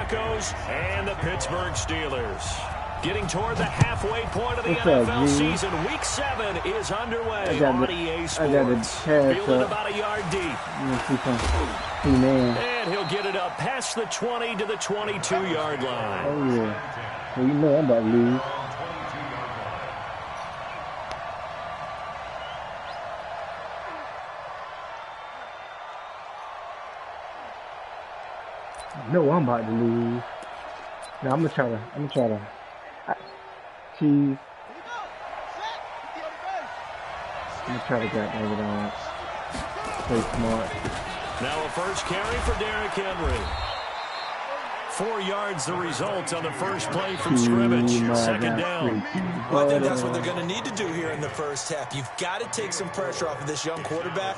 Broncos and the Pittsburgh Steelers. Getting toward the halfway point of the NFL season. Week 7 is underway on EA Sports. Fielded about a yard deep. And he'll get it up past the 20 to the 22-yard line. Oh, yeah. Well, you know I'm about to lose. No, I'm about to lose. No, I'm gonna try to. Cheese. I'm gonna try to get over that. Play smart. Now a first carry for Derrick Henry. 4 yards the result on the first play from scrimmage. Second down. Well, I think that's what they're going to need to do here in the first half. You've got to take some pressure off of this young quarterback,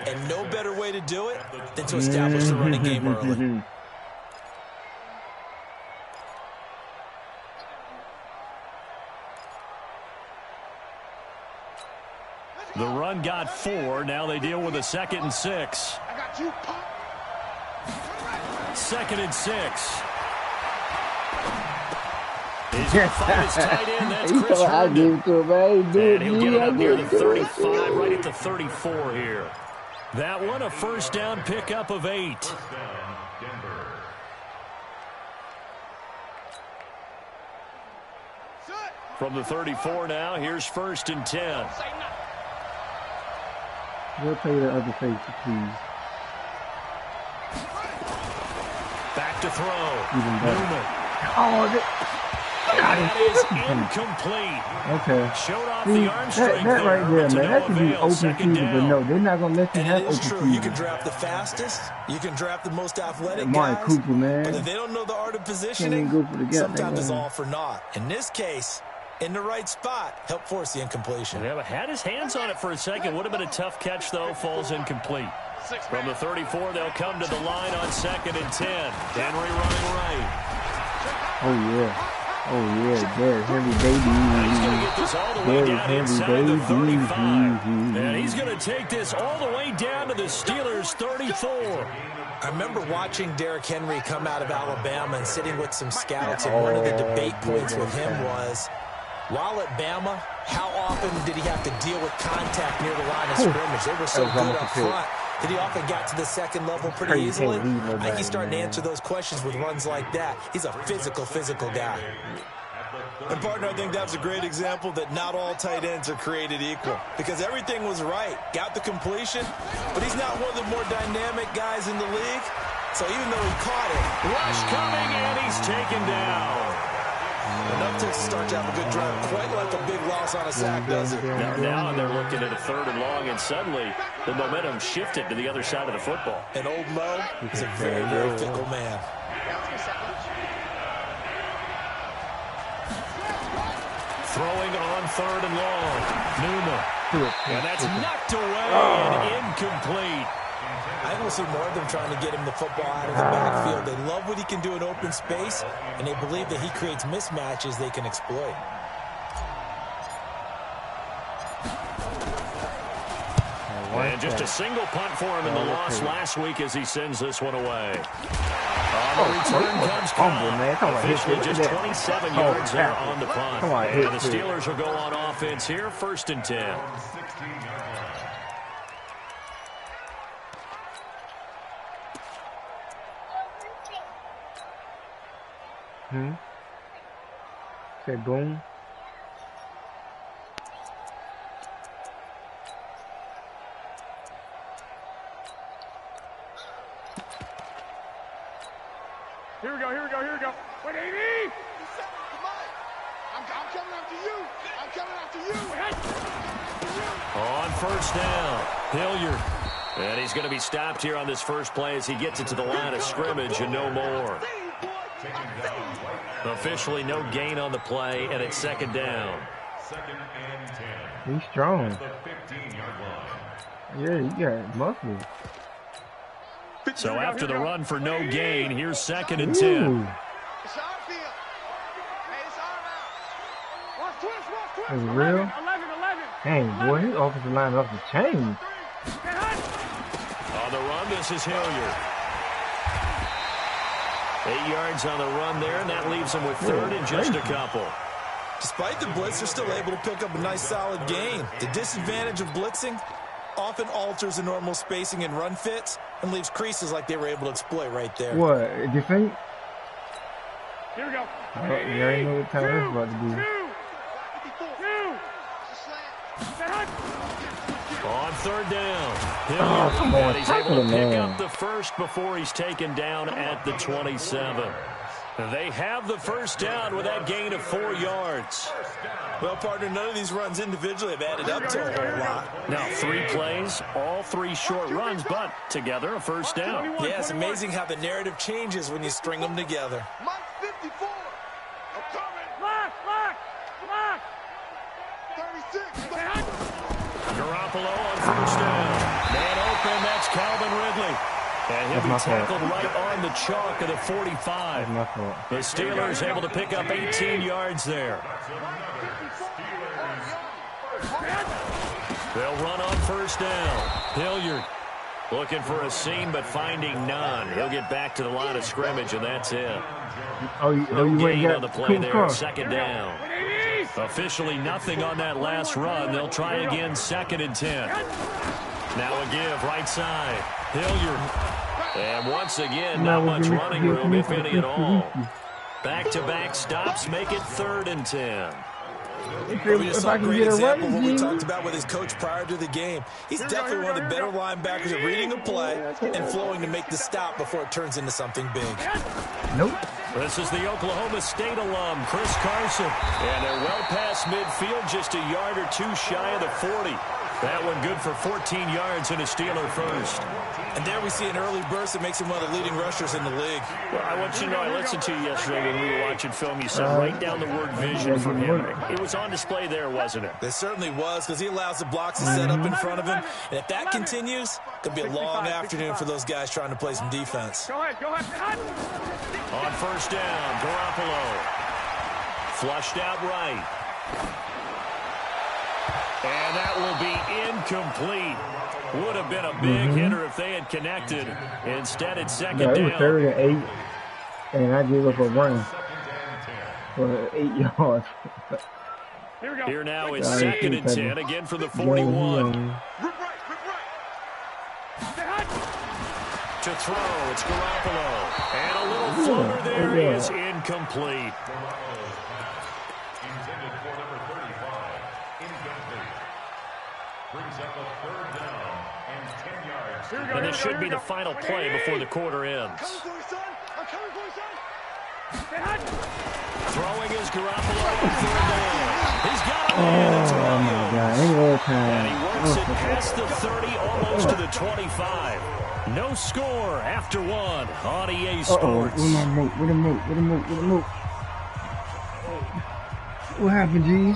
and no better way to do it than to establish the running game early. The run got 4. Now they deal with a 2nd and 6. 2nd and 6. He's going to find his tight end. That's Chris Herndon. And he'll get it up near the 35, right at the 34 here. That one a first down pickup of 8. From the 34 now, here's 1st and 10. We'll play the other safety, please. Back to throw. Even better. That is incomplete. Okay. Showed off the arm strength that right there, man. That could be open season, but no, they're not gonna let you have open season. You can draft the fastest, you can draft the most athletic Mark guys, Cooper, man. but if they don't know the art of positioning, sometimes it's all for naught. In this case, in the right spot, help force the incompletion. Yeah, had his hands on it for a second. Would have been a tough catch, though. Falls incomplete. From the 34, they'll come to the line on 2nd and 10. Henry running right. Oh, yeah. Oh, yeah. Derrick Henry, baby. He's going to get this all the way down inside the 35. And he's going to take this all the way down to the Steelers' 34. I remember watching Derrick Henry come out of Alabama and sitting with some scouts, and one of the debate points with him was, while at Bama, how often did he have to deal with contact near the line of scrimmage? They were so good up front that he often got to the second level pretty easily. I think he's starting to answer those questions with runs like that. He's a physical guy. And, partner, I think that's a great example that not all tight ends are created equal, because everything was right. Got the completion, but he's not one of the more dynamic guys in the league. So even though he caught it, rush coming, and he's taken down. Enough to start to have a good drive. Quite like a big loss on a sack, does it? Now they're looking at a 3rd and long, and suddenly the momentum shifted to the other side of the football. And old Mo is a very, very fickle man. Throwing on 3rd and long. Numa. And that's knocked away and incomplete. I think we'll see more of them trying to get him the football out of the backfield. They love what he can do in open space, and they believe that he creates mismatches they can exploit. And just a single punt for him in the loss last week as he sends this one away. On the return comes Cobb. Officially just 27 yards there on the punt. And the Steelers will go on offense here, 1st and 10. Say boom. Here we go. Wait, AD! I'm coming after you. On 1st down, Hilliard. And he's going to be stopped here on this first play as he gets it to the line of scrimmage and no more. Officially no gain on the play, and it's 2nd down. He's strong. Yeah, he got muscle. So after the run for no gain, here's 2nd and 10. Is it real? Dang, boy, his offensive line is off the chain. On the run, this is Hilliard. 8 yards on the run there, and that leaves them with third and just a couple. Despite the blitz, they're still able to pick up a nice, solid gain. The disadvantage of blitzing often alters the normal spacing and run fits and leaves creases like they were able to exploit right there. What? Defense? Here we go. You already know what time it's about to be. On third down. Come on, He's able to pick man. up the first before he's taken down at the 27. They have the first down with that gain of 4 yards. Well, partner, none of these runs individually have added up to a whole lot. Now 3 plays, all 3 short runs, but together a first down. Yeah, it's amazing how the narrative changes when you string them together. Mike 54. I'm coming. Lock. 36. Garoppolo on first down. Man open, that's Calvin Ridley. And he'll be tackled right on the chalk of the 45. The Steelers able to pick up 18 yards there. They'll run on first down. Hilliard looking for a seam, but finding none. He'll get back to the line of scrimmage, and that's it. No gain on the play there. Second down. Officially nothing on that last run. They'll try again, 2nd and 10. Now a give, right side. Hilliard. And once again, not much running room, if any at all. Back-to-back stops make it 3rd and 10. We just saw a great example of what we talked about with his coach prior to the game. He's definitely one of the better linebackers at reading a play and flowing to make the stop before it turns into something big. Nope. This is the Oklahoma State alum, Chris Carson. And they're well past midfield, just a yard or 2 shy of the 40. That one good for 14 yards and a Steeler first. And there we see an early burst that makes him one of the leading rushers in the league. Well, I want you to know, I listened to you yesterday when we were watching film. You said write down the word vision from him. It was on display there, wasn't it? It certainly was, because he allows the blocks to set up in front of him. And if that continues, it's going to be a long afternoon for those guys trying to play some defense. Go ahead. On first down, Garoppolo. Flushed out right. And that will be incomplete. Would have been a big hitter if they had connected. Instead, it's second down. It was 3rd and 8, and I gave up a run for 8 yards. Here now is 2nd and 10, again for the 41. To throw, it's Garoppolo. And a little floater there is incomplete. And this should be the final play before the quarter ends. Throwing is Garoppolo on 3rd down. He's got it. Oh, my God. And he works it past the 30, almost to the 25. No score after 1 on EA Sports. With a moat. What happened, G?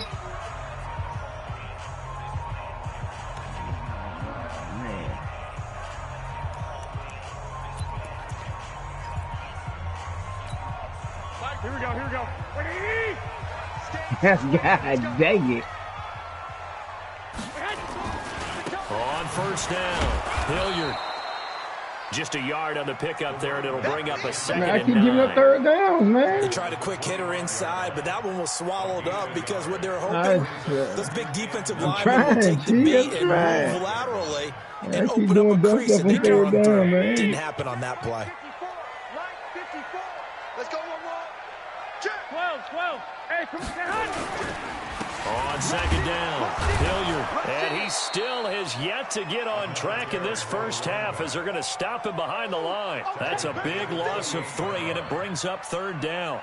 Here we go. God dang it. On first down, Hilliard. Just a yard on the pickup there, and it'll bring up a 2nd I and keep 9. giving up 3rd downs, man. They tried a quick hitter inside, but that one was swallowed up because what they were hoping, those big defensive linemen will take the bait and move laterally and open up a crease and they can run through. Didn't happen on that play. Let's go, 1 more. Check. 12. Hey, come on. On 2nd down, Hilliard. And he still has yet to get on track in this first half as they're going to stop him behind the line. That's a big loss of 3, and it brings up 3rd down.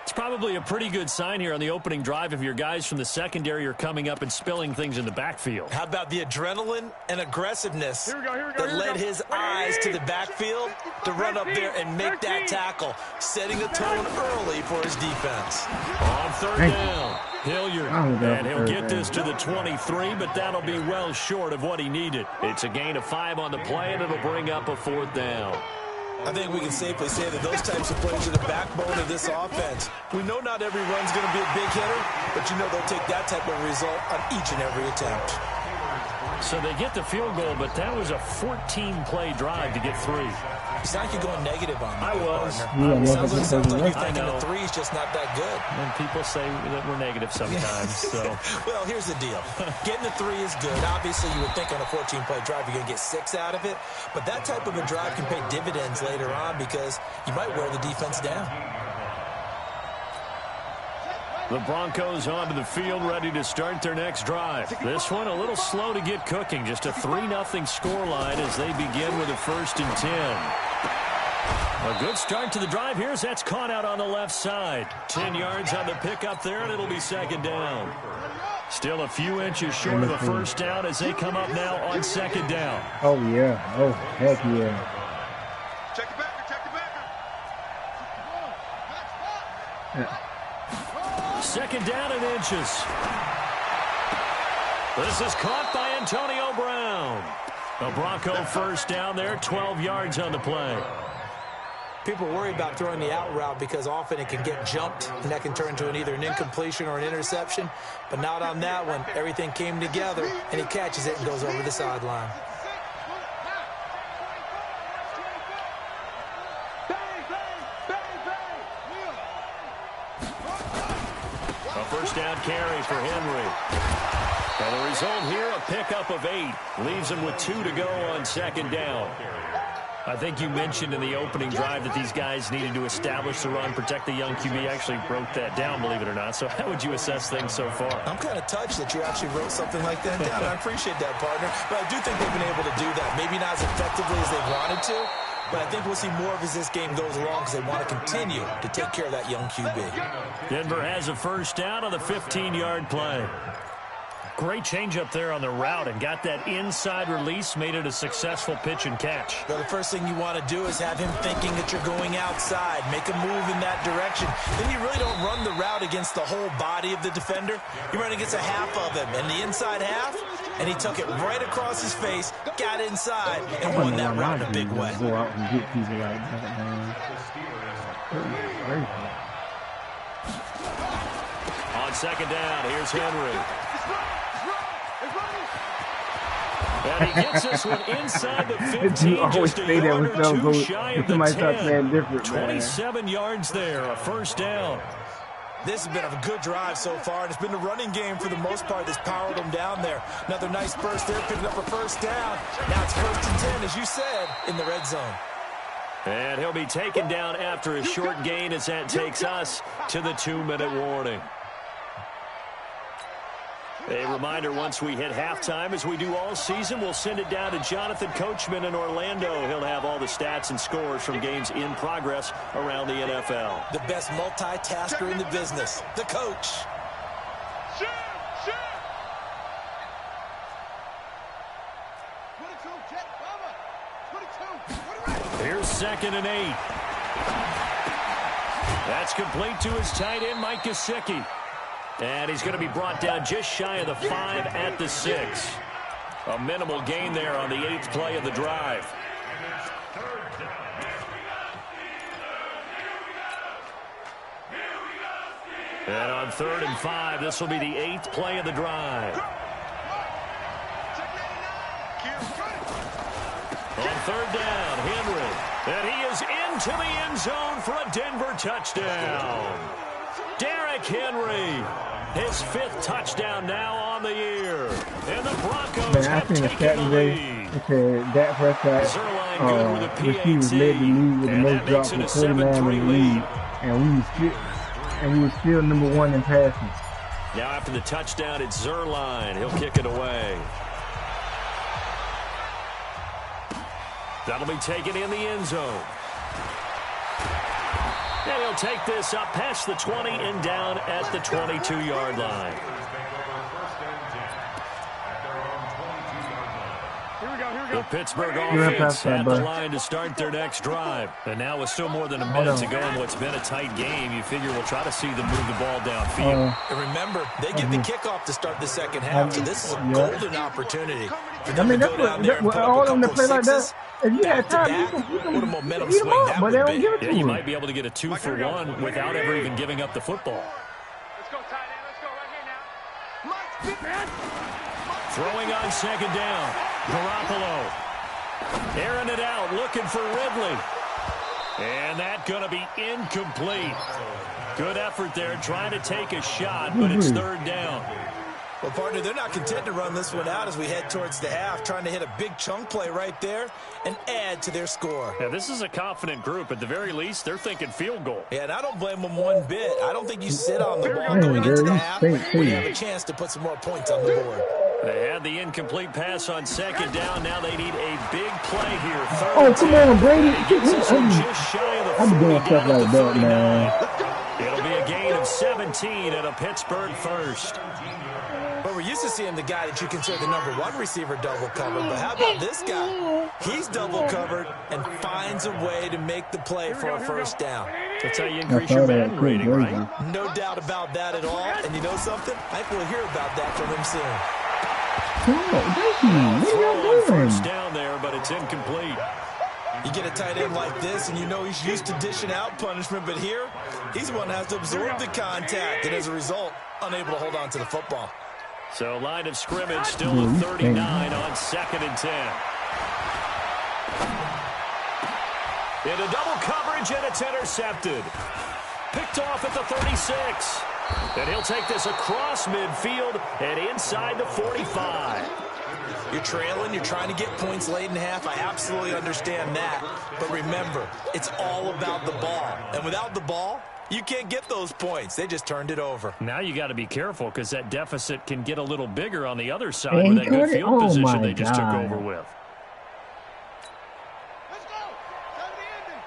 It's probably a pretty good sign here on the opening drive if your guys from the secondary are coming up and spilling things in the backfield. How about the adrenaline and aggressiveness that led his eyes to the backfield to run up there and make that tackle, setting a tone early for his defense. On 3rd down, Hilliard. And he'll get this to the 23, but that'll be well short of what he needed. It's a gain of 5 on the play, and it'll bring up a 4th down. I think we can safely say that those types of plays are the backbone of this offense. We know not every run's going to be a big hitter, but you know they'll take that type of result on each and every attempt. So they get the field goal, but that was a 14-play drive to get 3. sound like you're going negative on me. I was. Partner. Sounds like you're thinking the three's just not that good. And people say that we're negative sometimes. So, well, here's the deal. Getting the three is good. Obviously, you would think on a 14-play drive you're going to get 6 out of it. But that type of a drive can pay dividends later on because you might wear the defense down. The Broncos onto the field, ready to start their next drive. This one a little slow to get cooking. Just a 3-0 scoreline as they begin with a 1st and 10. A good start to the drive here as that's caught out on the left side. 10 yards on the pickup there, and it'll be 2nd down. Still a few inches short of a 1st down as they come up now on 2nd down. Oh, yeah. Oh, heck yeah. Check the backer, check the backer. 2nd down and inches. This is caught by Antonio Brown. A Bronco 1st down there, 12 yards on the play. People worry about throwing the out route because often it can get jumped, and that can turn into either an incompletion or an interception. But not on that one. Everything came together, and he catches it and goes over the sideline. A 1st down carry for Henry. And the result here, a pickup of 8. Leaves him with 2 to go on 2nd down. I think you mentioned in the opening drive that these guys needed to establish the run, protect the young QB. Actually wrote that down, believe it or not. So how would you assess things so far? I'm kind of touched that you actually wrote something like that down. I appreciate that, partner. But I do think they've been able to do that. Maybe not as effectively as they wanted to, but I think we'll see more of as this game goes along because they want to continue to take care of that young QB. Denver has a 1st down on the 15-yard play. Great change up there on the route and got that inside release, made it a successful pitch and catch. Well, the first thing you want to do is have him thinking that you're going outside, make a move in that direction. Then you really don't run the route against the whole body of the defender. You run against a half of him, and the inside half, and he took it right across his face, got inside, and won that route in a big way. Go out and get people like that, man. On 2nd down, here's Henry. And he gets this one inside the 15, just a yard or 2 shy of the 10. 27 yards there, a 1st down. This has been a good drive so far, and it's been the running game for the most part that's powered them down there. Another nice burst there, picking up a 1st down. Now it's 1st and 10, as you said, in the red zone. And he'll be taken down after a short gain as that takes us to the 2-minute warning. A reminder, once we hit halftime, as we do all season, we'll send it down to Jonathan Coachman in Orlando. He'll have all the stats and scores from games in progress around the NFL. The best multitasker in the business, the coach. Here's 2nd and 8. That's complete to his tight end, Mike Gesicki. And he's going to be brought down just shy of the 5 at the 6. A minimal gain there on the 8th play of the drive. And on 3rd and 5, this will be the 8th play of the drive. On 3rd down, Henry. And he is into the end zone for a Denver touchdown. Derrick Henry, his 5th touchdown now on the year. And the Broncos have taken the lead. Dak Prescott receivers led the league with the most drops for 49 in the league. And we were still number 1 in passing. Now after the touchdown, it's Zuerlein. He'll kick it away. That'll be taken in the end zone. And he'll take this up past the 20 and down at the 22-yard line. The Pittsburgh offense had the line to start their next drive. And now with still more than a minute to go in what's been a tight game, you figure we'll try to see them move the ball downfield. And remember, they get the kickoff to start the second half, so this is a golden opportunity for them to go down there and put up a couple of sixes. If you had time, what a momentum swing that would be. Yeah, you might be able to get a 2-for-1 without ever even giving up the football. Let's go, tight end. Let's go right here now. Throwing on 2nd down. Garoppolo. Airing it out, looking for Ridley. And that's going to be incomplete. Good effort there, trying to take a shot, but it's third down. Well, partner, they're not content to run this one out as we head towards the half, trying to hit a big chunk play right there and add to their score. Yeah, this is a confident group. At the very least, they're thinking field goal. Yeah, and I don't blame them one bit. I don't think you sit on the ball going into the half when you have a chance to put some more points on the board. They had the incomplete pass on second down. Now they need a big play here. Oh, come on, Brady. Just shy of the 40, I'm doing stuff like that, man. It'll be a gain of 17 at a Pittsburgh first. Well, we're used to seeing the guy that you consider the number one receiver double covered, but how about this guy? He's double covered and finds a way to make the play for a first down. That's how you increase your Madden rating, right? No doubt about that at all. And you know something? I think we'll hear about that from him soon. Throw on first down there, but it's incomplete. You get a tight end like this, and you know he's used to dishing out punishment, but here, he's the one that has to absorb the contact, and as a result, unable to hold on to the football. So line of scrimmage still at 39 on second and 10. Into double coverage, and it's intercepted. Picked off at the 36. And he'll take this across midfield and inside the 45. You're trailing, you're trying to get points late in half. I absolutely understand that. But remember, it's all about the ball. And without the ball, you can't get those points. They just turned it over. Now you got to be careful because that deficit can get a little bigger on the other side with that good field position they just took over with. Let's go. Come to the ending.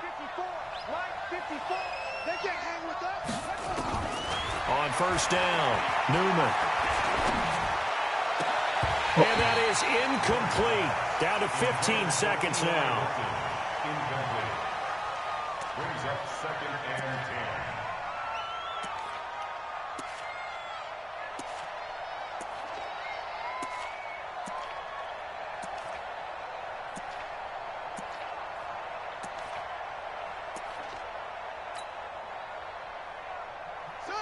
54. Right 54. They can't hang with us. On first down, Newman. And that is incomplete. Down to 15 seconds now. Brings up second and 10.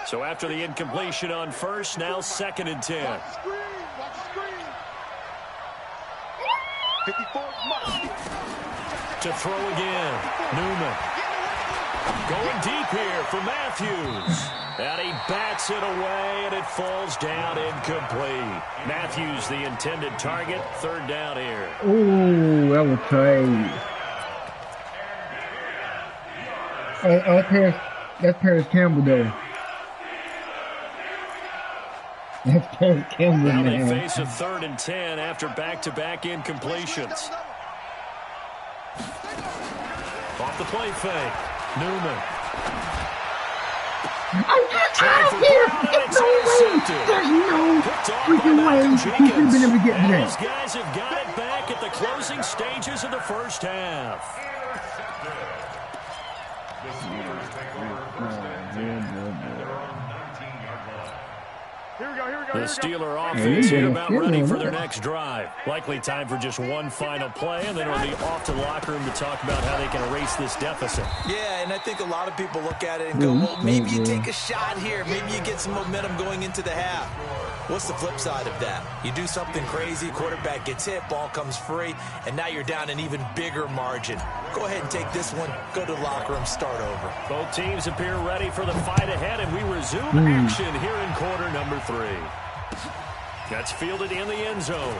So after the incompletion on first, now second and 10. Watch the screen. Watch the screen. 54. To throw again, Newman. Going deep here for Matthews. And he bats it away, and it falls down incomplete. Matthews, the intended target, third down here. Ooh, that was tight. That's Paris Campbell, though. That's Paris Campbell, Now man. they face a third and 10 after back-to-back incompletions. Off the play fake, Newman. Trying for Brown, and it's intercepted. There's no freaking way he should have been able to get that. These guys have got it back at the closing stages of the first half. The Steeler offense here about ready for their next drive. Likely time for just one final play, and then it'll be off to the locker room to talk about how they can erase this deficit. Yeah, and I think a lot of people look at it and go, well, maybe you take a shot here. Maybe you get some momentum going into the half. What's the flip side of that? You do something crazy, quarterback gets hit, ball comes free, and now you're down an even bigger margin. Go ahead and take this one, go to the locker room, start over. Both teams appear ready for the fight ahead, and we resume action here in quarter number 3. That's fielded in the end zone.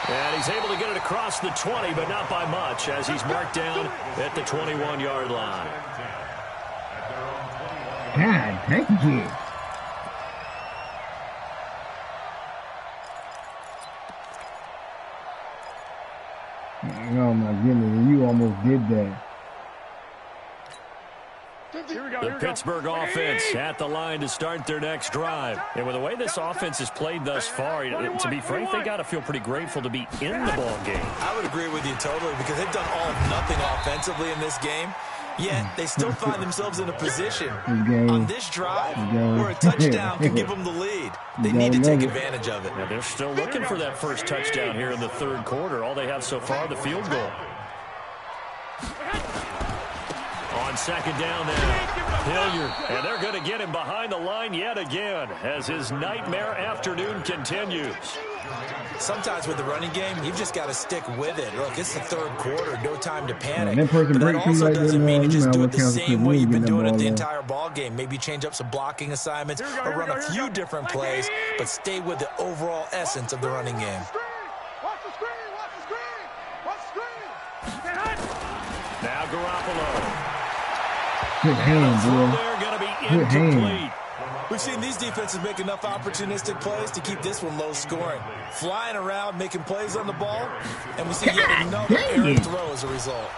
And he's able to get it across the 20, but not by much, as he's marked down at the 21-yard line. God, thank you. Oh, my goodness, you almost did that. The Pittsburgh offense at the line to start their next drive. And with the way this offense has played thus far, to be frank, they got to feel pretty grateful to be in the ball game. I would agree with you totally because they've done all of nothing offensively in this game. Yet they still find themselves in a position on this drive where a touchdown can give them the lead. They need to take advantage of it. Now they're still looking for that first touchdown here in the third quarter. All they have so far, the field goal. On On second down now, Hilliard. And they're going to get him behind the line yet again as his nightmare afternoon continues. Sometimes with the running game, you've just got to stick with it. Look, it's the third quarter, no time to panic. That person But that breaks you also like doesn't that, mean you just you do know, it the Kansas same City way you've been getting doing the it the ball entire ball game. Maybe change up some blocking assignments or run a few different plays, but stay with the overall essence of the running game. Watch the screen! Watch the screen! Watch the screen! Now Garoppolo. Good hand, boy. They're going to be Good hand. incomplete. We've seen these defenses make enough opportunistic plays to keep this one low scoring. Flying around, making plays on the ball, and we see yet another errant throw as a result.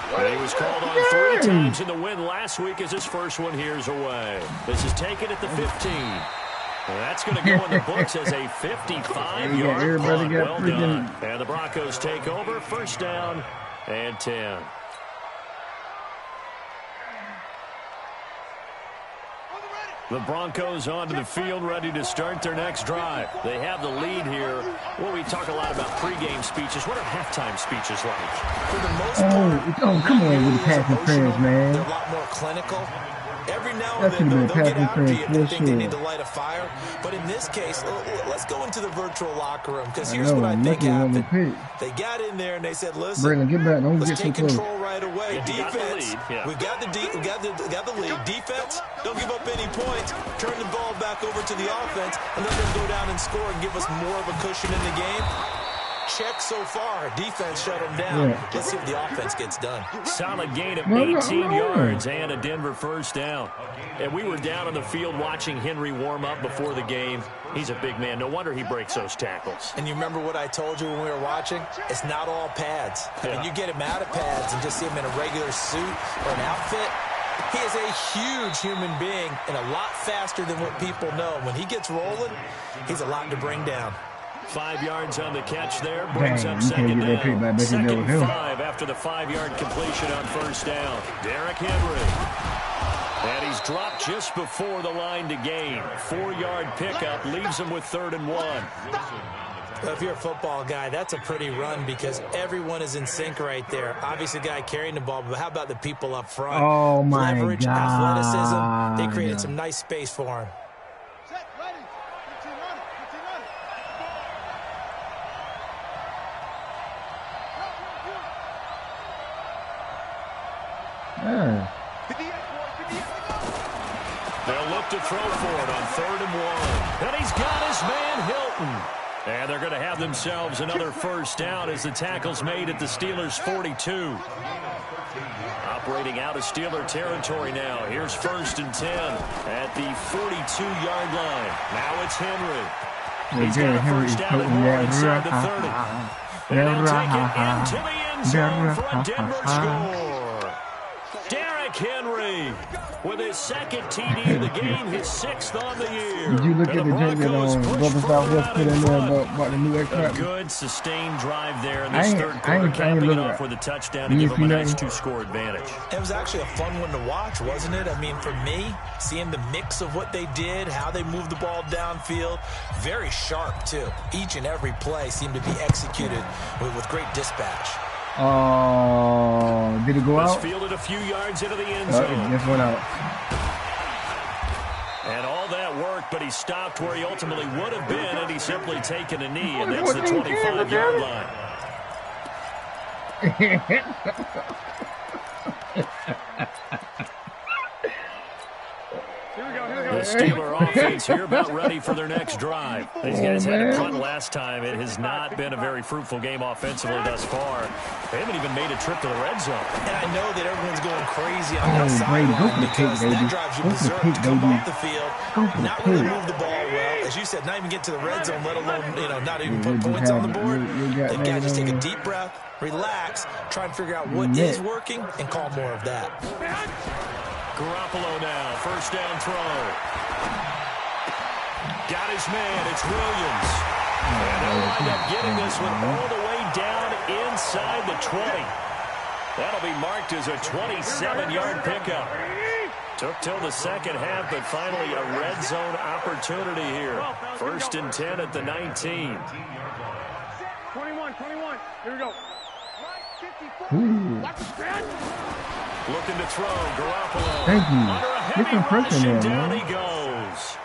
He was called on 3 times in the win last week as his first one here's away. This is taken at the 15. That's going to go in the books as a 55-yard punt. Well done. And the Broncos take over. First down and 10. The Broncos onto the field, ready to start their next drive. They have the lead here. Well, we talk a lot about pregame speeches. What are halftime speeches like? For the most part, come on with the pass interference, man. They're a lot more clinical. Every now and then, they'll get out to you if they think they need to light a fire. But in this case, let's go into the virtual locker room, because here's what I think happened. They got in there and they said, listen, Brandon, get back. Don't let's get take too close. control right away. Defense, we got the lead. Defense, don't give up any points. Turn the ball back over to the offense and let them go down and score and give us more of a cushion in the game. Check so far. Defense shut them down. Yeah. Let's see if the offense gets done. Solid gain of 18 yards and a Denver first down. And we were down on the field watching Henry warm up before the game. He's a big man. No wonder he breaks those tackles. And you remember what I told you when we were watching? It's not all pads. I mean, you get him out of pads and just see him in a regular suit or an outfit. He is a huge human being and a lot faster than what people know. When he gets rolling, he's a lot to bring down. 5 yards on the catch there. Brings up you can't second get that pick down. back. Second That was him. 5 after the 5-yard completion on first down. Derrick Henry. And he's dropped just before the line to gain. 4-yard pickup leaves him with 3rd and 1. If you're a football guy, that's a pretty run because everyone is in sync right there. Obviously, the guy carrying the ball, but how about the people up front? Oh, my Leverage, God. athleticism. They created some nice space for him. Set, ready. 15 on it. 15 on it. Yeah. 58, boys. 58. They'll look to throw for it on 3rd and 1. And he's got his man Hilton. And they're going to have themselves another first down as the tackle's made at the Steelers' 42. Operating out of Steeler territory now. Here's 1st and 10 at the 42-yard line. Now it's Henry. He's got a first down and more inside the 30. And he'll take it into the end zone for a Denver score. Derrick Henry with his 2nd TD of the game, his 6th on the year. Did you look at the joint that Brother Southwest put in there about the new A extract? good sustained drive there in this third quarter, capping it off with a touchdown to give them a nice 2-score advantage. It was actually a fun one to watch, wasn't it? I mean, for me, seeing the mix of what they did, how they moved the ball downfield, very sharp, too. Each and every play seemed to be executed with great dispatch. Oh, did it go It's out? fielded a few yards into the end Oh, zone. it just went out. And all that work, but he stopped where he ultimately would have been had he simply taken a knee, and that's the 25-yard line. The Steeler offense here about ready for their next drive. These guys had a punt last time. It has not been a very fruitful game offensively thus far. They haven't even made a trip to the red zone. And I know that everyone's going crazy on that sideline because that drives you berserk to come off the field, not really move the ball well. As you said, not even get to the red zone, let alone, not even put points on the board. They've got to just take a deep breath, relax, try and figure out what is working, and call more of that. Garoppolo now, first down throw. Got his man, it's Williams. And they'll wind up getting this one all the way down inside the 20. That'll be marked as a 27-yard pickup. Took till the second half, but finally a red zone opportunity here. 1st and 10 at the 19. 21. Here we go. Right 54. Ooh. Watch the spread. Looking to throw. Garoppolo. Thank you. Under a Get heavy some rush, pressure and there, down man. he goes.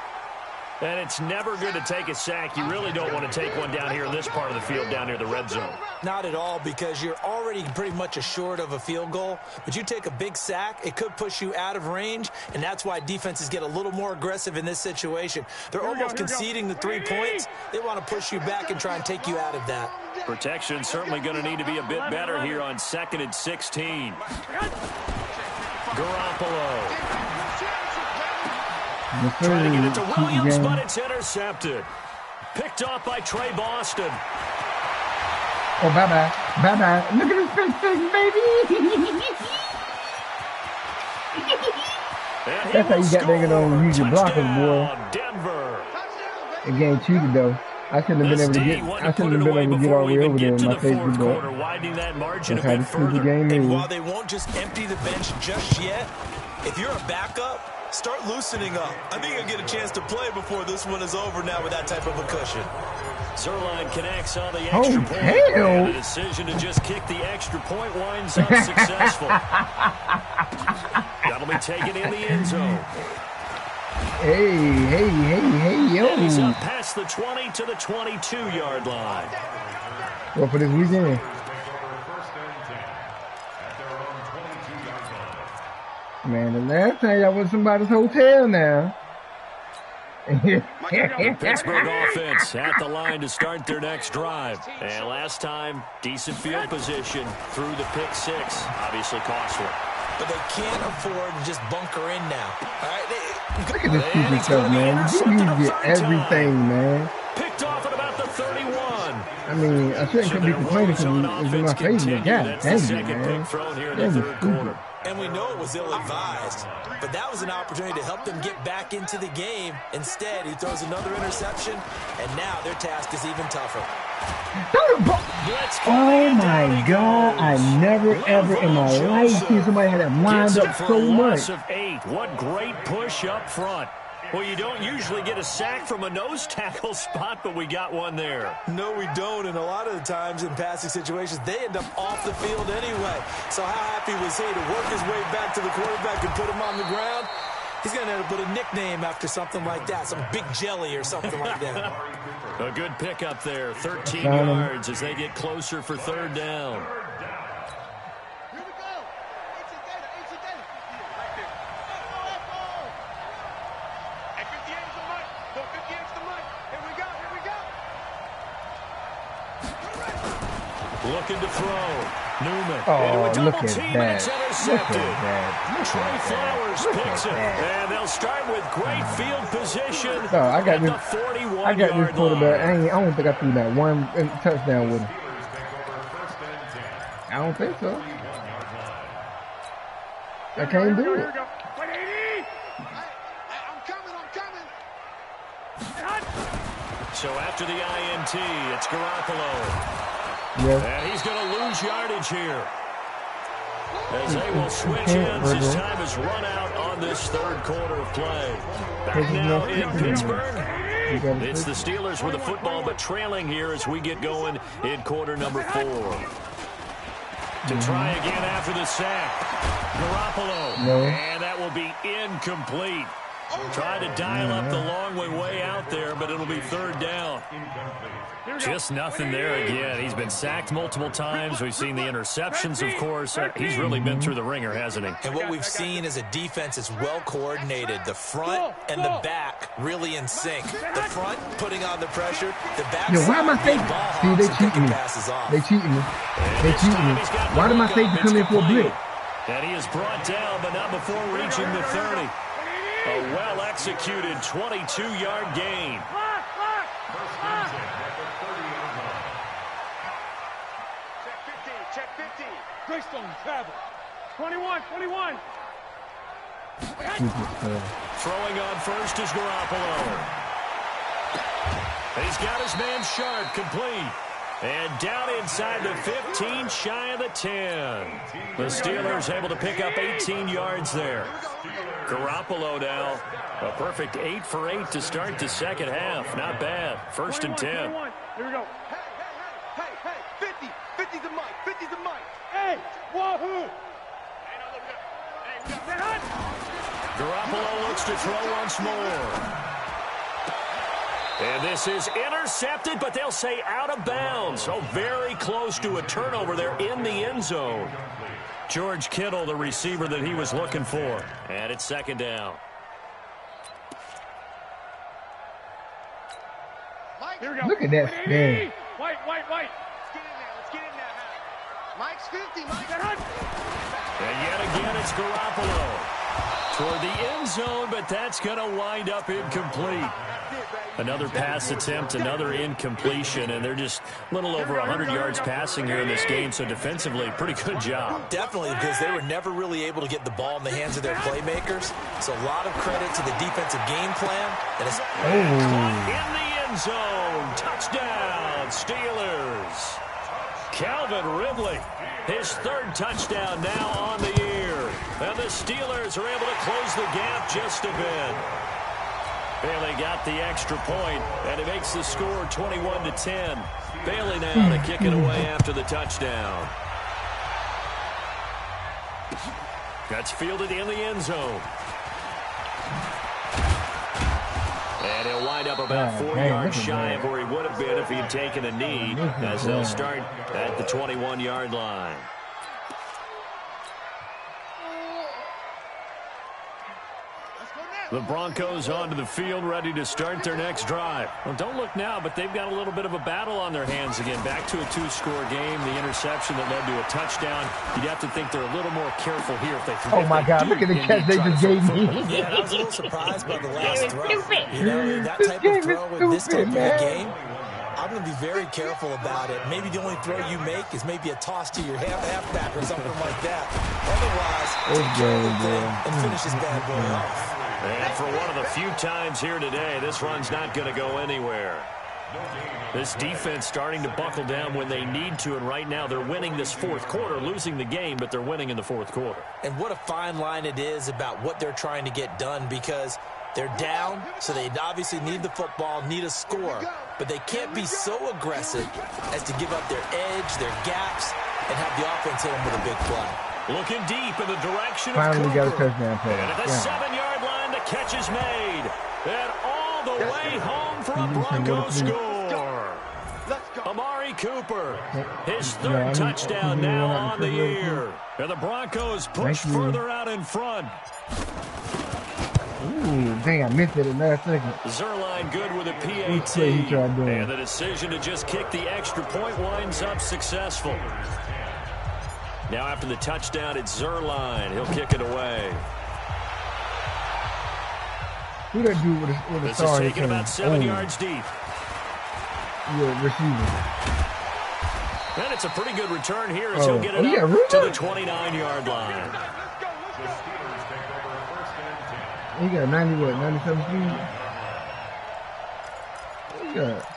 And it's never good to take a sack. You really don't want to take one down here in this part of the field, down near the red zone. Not at all, because you're already pretty much assured of a field goal. But you take a big sack, it could push you out of range, and that's why defenses get a little more aggressive in this situation. They're almost conceding the 3 points. They want to push you back and try and take you out of that. Protection certainly going to need to be a bit better here on 2nd and 16. Garoppolo. Trying to get it to Williams, but it's intercepted. Picked off by Trey Boston. Oh, bye-bye. Bye-bye. Look at his face, baby. That's how you got there to use your blockers, boy. Denver. The game cheated, though. I shouldn't have been able to get all the way over there in my Facebook, but widening that margin that's a how bit the stupid further. game And is. while they won't just empty the bench just yet, if you're a backup, start loosening up. I think you'll get a chance to play before this one is over now with that type of a cushion. Zerline connects on the extra point. Hell. And the decision to just kick the extra point winds up successful. That'll be taken in the end zone. Hey, yo. And he's up past the 20 to the 22-yard line. Well, for this weekend. Man, the last time I was somebody's hotel now. The Pittsburgh offense at the line to start their next drive. And last time, decent field position through the pick six. Obviously costly. But they can't afford to just bunker in now. All right? Look at this stupid stuff, man. You need to get everything, man. Picked off at about the 31. I mean, I shouldn't be complaining because it's in my face, but god dang it, man. That is stupid. And we know it was ill-advised, but that was an opportunity to help them get back into the game. Instead, he throws another interception, and now their task is even tougher. Oh my God, I never ever in my life seen somebody had that lined up so much. Of 8. What great push up front. Well, you don't usually get a sack from a nose tackle spot, but we got one there. No, we don't, and a lot of the times in passing situations, they end up off the field anyway. So how happy was he to work his way back to the quarterback and put him on the ground? He's going to have to put a nickname after something like that, some big jelly or something like that. A good pickup there, 13 yards as they get closer for third down. Here we go. It's a data. Hey, 58 is the mic. No, 58 is the mic. Here we go. Looking to throw. Newman Oh, into a look double at team, and it's that. intercepted. Look at that. Trey Flowers picks it, and they'll start with great field position No, I got at the this 41-yard quarterback. line. I don't think I threw that one touchdown with him. I don't think so. I can't do it. I'm coming. So after the INT, it's Garoppolo. Yes. And he's going to lose yardage here. As they will switch ends, his time has run out on this third quarter of play. Back now in Pittsburgh. It's the Steelers with the football, but trailing here as we get going in quarter number 4. To try again after the sack. Garoppolo. No. And that will be incomplete. Try to dial up the long way out there, but it'll be third down. Just nothing there again. He's been sacked multiple times. We've seen the interceptions, of course. He's really been through the ringer, hasn't he? And what we've seen is a defense is well coordinated. The front and the back really in sync. The front putting on the pressure. The back. Yo, why am I fake? See, they cheating me. They cheating me. They cheating me. Why did my safety come in for a blitz? And he is brought down, but not before reaching the 30. A well-executed 22-yard gain. Check 15. Greystone, travel. 21. Throwing on first is Garoppolo. He's got his man Sharp complete. And down inside the 15, shy of the 10. The Steelers able to pick up 18 yards there. Garoppolo now, a perfect 8 for 8 to start the second half. Not bad. First and 10. Here we go. Hey, 50. 50's the mic. Hey, wahoo. Garoppolo looks to throw once more. And this is intercepted, but they'll say out of bounds. Oh, very close to a turnover there in the end zone. George Kittle, the receiver that he was looking for. And it's second down. Look at that spin. White. Let's get in there. Mike's 50. And yet again, it's Garoppolo toward the end zone, but that's going to wind up incomplete. Another pass attempt, another incompletion, and they're just a little over 100 yards passing here in this game, so defensively, pretty good job. Definitely, because they were never really able to get the ball in the hands of their playmakers. So a lot of credit to the defensive game plan. And it's in the end zone. Touchdown, Steelers. Calvin Ridley, his third touchdown now on the year. And the Steelers are able to close the gap just a bit. Bailey got the extra point, and it makes the score 21-10. Bailey now to kick it away after the touchdown. That's fielded in the end zone. And he'll wind up about 4 yards shy of where he would have been if he had taken a knee, as they'll start at the 21-yard line. The Broncos onto the field, ready to start their next drive. Well, don't look now, but they've got a little bit of a battle on their hands again. Back to a two-score game, the interception that led to a touchdown. You'd have to think they're a little more careful here if they throw. Oh, my God, look at the catch they just gave me. Yeah, I was a little surprised by the last throw. You know, that type of throw with this type of a game, I'm going to be very careful about it. Maybe the only throw you make is maybe a toss to your halfback or something like that. Otherwise, take care of the thing and finish this bad boy off. And for one of the few times here today, this run's not going to go anywhere. This defense starting to buckle down when they need to, and right now they're winning this fourth quarter, losing the game, but they're winning in the fourth quarter. And what a fine line it is about what they're trying to get done, because they're down, so they obviously need the football, need a score, but they can't be so aggressive as to give up their edge, their gaps, and have the offense hit them with a big play. Looking deep in the direction Finally of got a Cooper. touchdown play. And at the 7-yard line, the catch is made. And all the way home for a Broncos score. Amari Cooper, his third touchdown now on the year. And the Broncos push further out in front. Ooh, dang, I missed it in the last second. Zerline good with a PAT. And the decision to just kick the extra point winds up successful. Now after the touchdown, it's Zerline. He'll kick it away. Who that dude with a This star? is taken about 7 yards deep. Yeah, receiver. And it's a pretty good return here as he'll get it up to the 29-yard line. He got 97 speed? He got...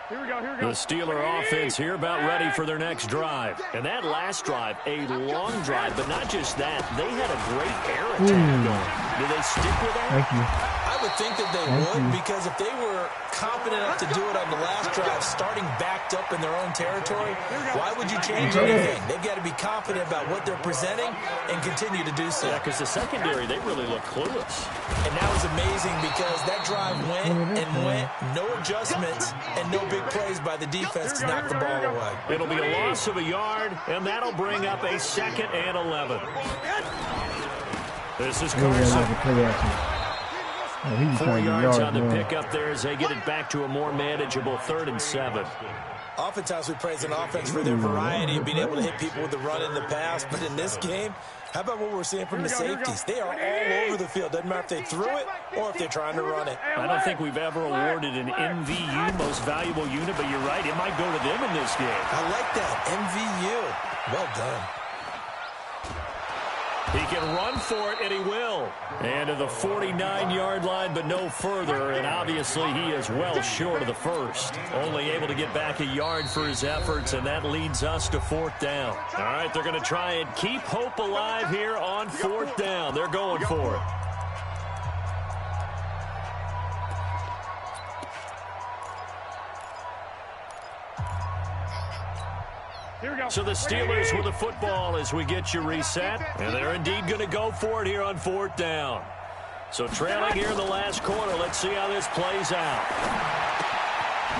Here we go. The Steeler offense here about ready for their next drive. And that last drive, a long drive, but not just that. They had a great air attack going. Do they stick with that? Thank you. I would think that they would, because if they were confident enough to do it on the last drive, starting backed up in their own territory, why would you change anything? They've got to be confident about what they're presenting and continue to do so. Yeah, because the secondary, they really look clueless. And that was amazing, because that drive went and went, no adjustments, and no big plays by the defense to knock the ball away. It'll be a loss of a yard, and that'll bring up a 2nd and 11. This is Carson. 4 yards on the pickup there as they get it back to a more manageable 3rd and 7. Oftentimes we praise an offense for their variety of being able to hit people with the run in the pass, but in this game, how about what we're seeing from the safeties? They are all over the field. Doesn't matter if they threw it or if they're trying to run it. I don't think we've ever awarded an MVU, most valuable unit, but you're right, it might go to them in this game. I like that, MVU. Well done. He can run for it, and he will. And to the 49-yard line, but no further. And obviously, he is well short of the first. Only able to get back a yard for his efforts, and that leads us to 4th down. All right, they're going to try and keep hope alive here on 4th down. They're going for it. So the Steelers with the football as we get you reset. And they're indeed going to go for it here on 4th down. So trailing here in the last quarter. Let's see how this plays out.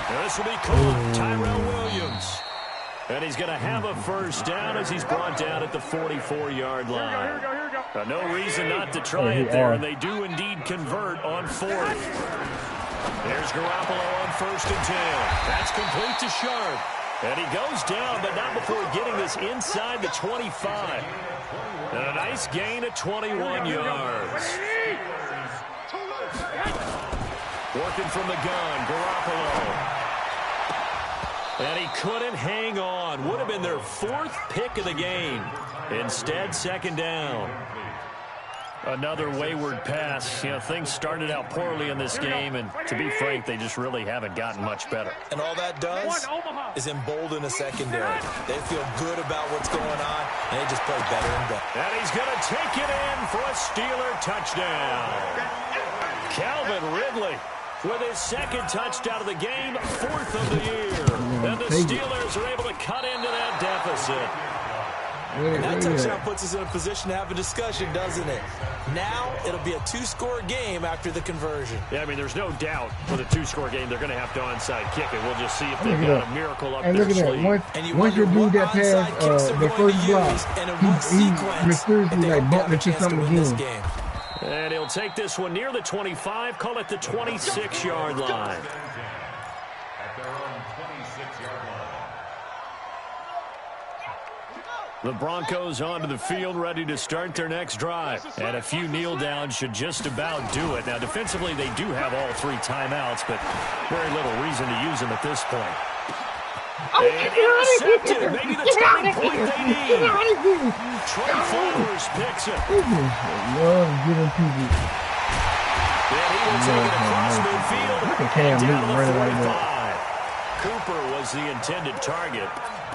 And this will be caught. Tyrell Williams. And he's going to have a first down as he's brought down at the 44-yard line. No reason not to try it there, and they do indeed convert on 4th. There's Garoppolo on 1st and 10. That's complete to Sharp. And he goes down, but not before getting this inside the 25. And a nice gain of 21 yards. Working from the gun, Garoppolo. And he couldn't hang on. Would have been their 4th pick of the game. Instead, 2nd down. Another wayward pass. You know, things started out poorly in this game, and to be frank, they just really haven't gotten much better. And all that does is embolden a secondary. They feel good about what's going on, and they just play better and better. And he's going to take it in for a Steeler touchdown. Calvin Ridley with his 2nd touchdown of the game, 4th of the year. And the Steelers are able to cut into that deficit. And that touchdown puts us in a position to have a discussion, doesn't it? Now it'll be a 2-score game after the conversion. Yeah, I mean, there's no doubt for the 2-score game they're going to have to onside kick it. We'll just see if they've got a miracle up their sleeve. Once you do that pass, the first block, he mysteriously like bumped into something again. And he'll take this one near the 25, call it the 26-yard line. The Broncos onto the field, ready to start their next drive. And a few kneel downs should just about do it. Now, defensively, they do have all 3 timeouts, but very little reason to use them at this point. And intercepted. Maybe the turning point they need. Trey Flowers picks it. Love getting people. And he will take it across midfield. Look at Cam Newton running like that. Cooper was the intended target.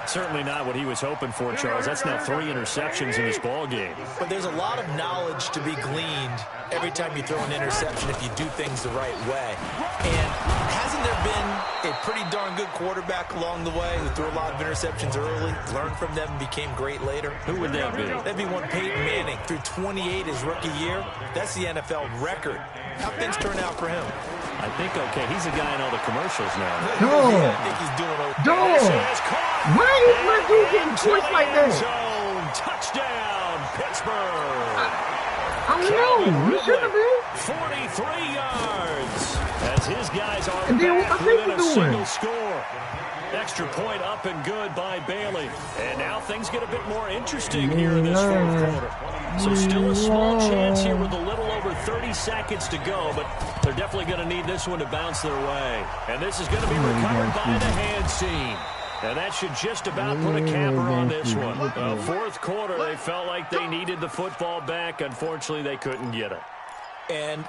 Certainly not what he was hoping for, Charles. That's now 3 interceptions in this ball game. But there's a lot of knowledge to be gleaned every time you throw an interception if you do things the right way. And hasn't there been a pretty darn good quarterback along the way who threw a lot of interceptions early, learned from them, and became great later? Who would that be? That'd be one Peyton Manning. Threw 28 his rookie year. That's the NFL record. How things turn out for him? I think, okay, he's a guy in all the commercials now. I think he's doing okay. Why is my dude getting pushed like that? Touchdown, Pittsburgh. I don't know. He should have been. 43 yards as his guys are and then back what I within a doing? single score. Extra point up and good by Bailey. And now things get a bit more interesting here in this 4th quarter. So still a small chance here with a little over 30 seconds to go, but they're definitely going to need this one to bounce their way. And this is going to be recovered by the hand seam. And that should just about put a capper on this one. 4th quarter, they felt like they needed the football back. Unfortunately, they couldn't get it. And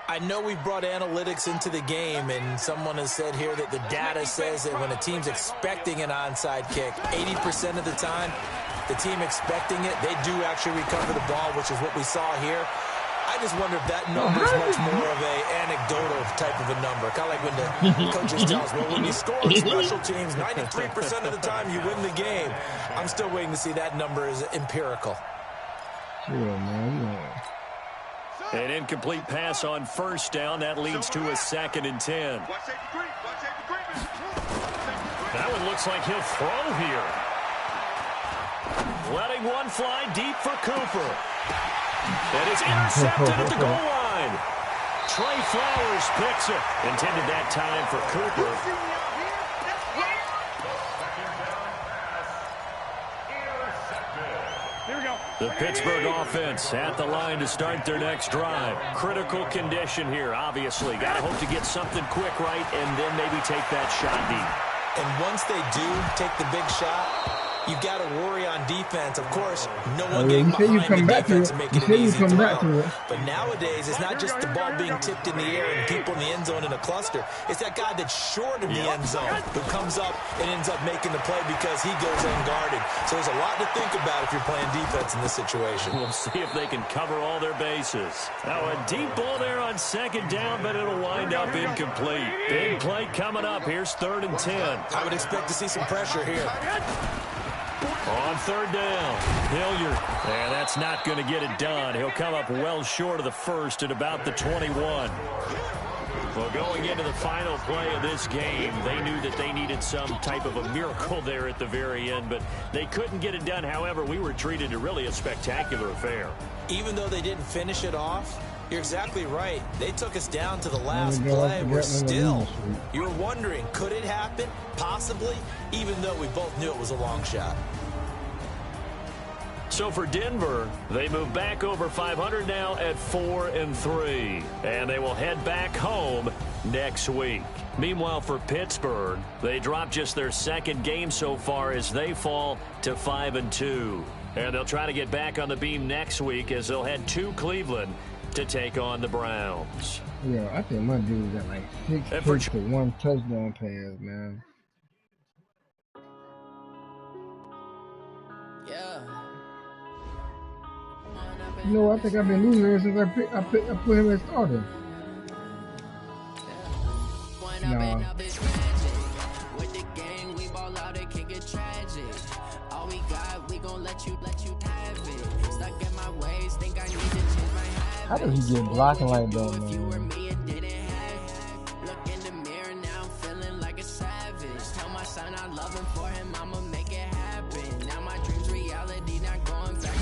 I know we've brought analytics into the game, and someone has said here that the data says that when a team's expecting an onside kick, 80% of the time, the team expecting it, they do actually recover the ball, which is what we saw here. I just wonder if that number is much more of a anecdotal type of a number. Kind of like when the coaches tell us, well, when you score on special teams, 93% of the time you win the game. I'm still waiting to see that number is empirical. Yeah, man, An incomplete pass on 1st down. That leads to a 2nd and 10. That one looks like he'll throw here. Letting one fly deep for Cooper. And it's intercepted at the goal line. Trey Flowers picks it. Intended that time for Cooper. The Pittsburgh offense at the line to start their next drive. Critical condition here, obviously. Got to hope to get something quick right and then maybe take that shot deep. And once they do take the big shot, you've got to worry on defense. Of course, no one getting behind the defense and making it easy to throw. But nowadays, it's not just the ball being tipped in the air and people in the end zone in a cluster. It's that guy that's short of the end zone who comes up and ends up making the play because he goes unguarded. So there's a lot to think about if you're playing defense in this situation. We'll see if they can cover all their bases. Now a deep ball there on 2nd down, but it'll wind up incomplete. Big play coming up. Here's 3rd and 10. I would expect to see some pressure here. On third down, Hilliard. And that's not going to get it done. He'll come up well short of the first at about the 21. Well, going into the final play of this game, they knew that they needed some type of a miracle there at the very end, but they couldn't get it done. However, we were treated to really a spectacular affair. Even though they didn't finish it off, you're exactly right. They took us down to the last play. We're still, you were wondering, could it happen? Possibly, even though we both knew it was a long shot. So for Denver, they move back over 500 now at 4-3, and they will head back home next week. Meanwhile, for Pittsburgh, they drop just their second game so far as they fall to 5-2. And they'll try to get back on the beam next week as they'll head to Cleveland to take on the Browns. Yeah, I think my dude got like 6 hits for 1 touchdown pass, man. Yeah. You know, I think I've been losing ever since I put him as starter. Nah. With the gang, we ball out, it can get tragic. All we got, we gon' let you have it. Stuck in my ways, think I need to change my habits. How does he get blocking like that, If you were man? me and didn't have, look in the mirror now, I'm feeling like a savage. Tell my son I love him, for him I'ma make it happen. Now my dreams reality, not going back.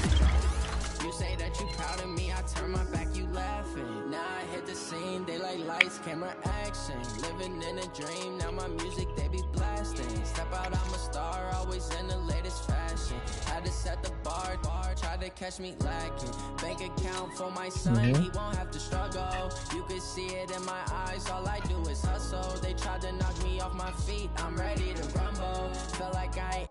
You say that you proud of me, I turn my back, you laughing. Now I hit the scene, they like lights, camera, action. Living in a dream, now my music, they be blasting. Step out, I'm a star, always in the latest fashion. Had to set the bar, try to catch me lacking. Bank account for my son, he won't have to struggle. You can see it in my eyes, all I do is hustle. They tried to knock me off my feet, I'm ready to rumble. Feel like I